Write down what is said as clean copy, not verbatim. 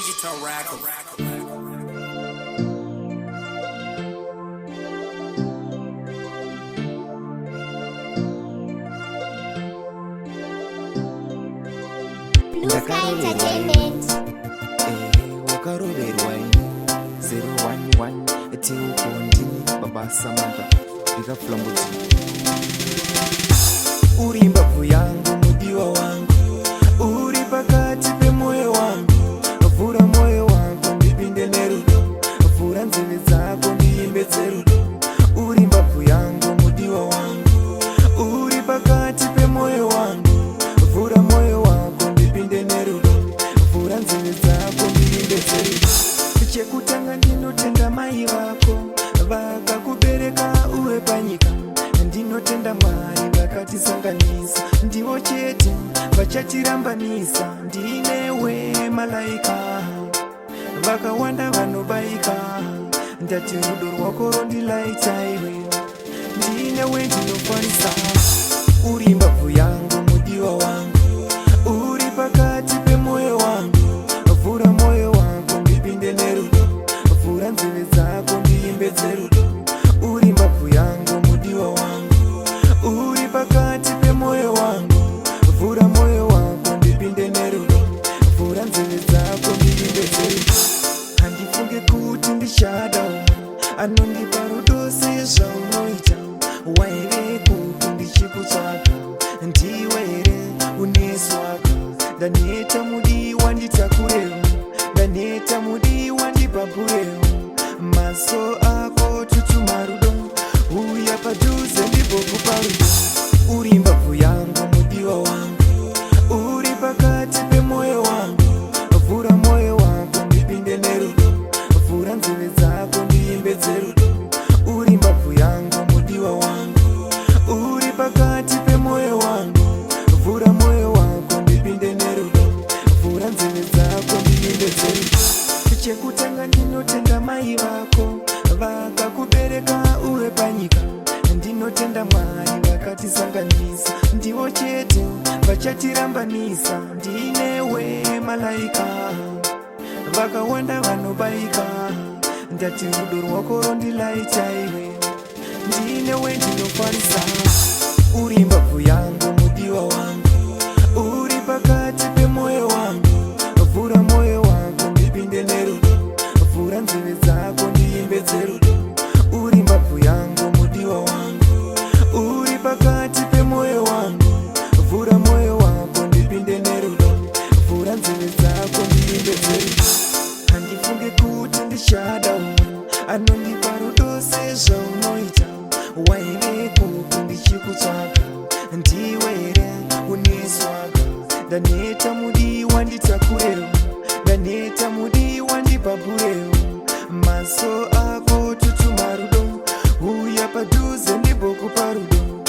digital record. Wakaroverwa 011 TELCON ndini baba Samantha ndikafulambudzi uri mbabvu yangu mudiwa wangu uri pakati pemoyo wangu vhura moyo wangu ndipinde nerudo vhura nzeve dzako ndiimbe dzerudo uri mbabvu yangu mudiwa wangu uri pakati pemoyo wangu vhura moyo wako ndipinde nerudo vhura nzeve dzako ndiimbe dzerudo chekutanga ndinotenda mai vako vakakubereka uwe panyika ndinotenda Mwari vakatisanganisa ndivo chete vachatirambanisa ndinewe malaika vakawanda vanobaika ndati rudo rwako rondilaita iwe ndinewe ndinokwanisa uri mbabvu yangu mudiwa wangu uri pakati pemoyo wangu vhura moyo wangu ndipinde nerudo vhura nzeve dzako ndiimbe dzerudo uri mbabvu yangu mudiwa wangu uri pakati pemoyo wangu vhura moyo wako ndipinde nerudo vhura nzeve dzako ndiimbe dzerudo handifunge kuti ndichada anondipa rudo sezvaunoita waive kuti ndichikutsvaka ndiwere uneswaka ndaneta mudiwa nditakurewo ndaneta mudiwa ndibhabhurewo maso ako tutuma rudo uya padhuze ndibokupa rudo uri mbabvu yangu mudiwa wangu uri pakati pemoyo wangu vhura moyo wako ndipinde nerudo vhura nzeve dzako ndiimbe dzerudo uri mbabvu yangu mudiwa wangu uri pakati pemoyo wangu vhura moyo wako ndipinde nerudo vhura nzeve dzako ndiimbe dzerudo chekutanga ndinotenda mai vako vakakubereka uwe panyika ndinotenda Mwari vakatisanganisa ndivo chete vachatirambanisa ndinewe malaika vakawanda vanobaika ndati rudo rwako rondilaita iwe ndinewe ndinokwanisa uri mbabvu yangu mudiwa wangu uri pakati pemoyo wangu vhura moyo wako ndipinde nerudo vhura nzeve dzako ndiimbe dzerudo uri mbabvu yangu mudiwa wangu uri pakati pemoyo wangu vhura moyo wako ndipinde nerudo vhura nzeve dzako ndiimbe dzerudo handifunge kuti ndichada anondipa rudo sezvaunoita waive kuti ndichikutsvaka ndiwere uneswaka ndaneta mudiwa nditakurewo ndaneta mudiwa ndibhabhurewo maso ako tutuma rudo uya padhuze ndibokupa rudo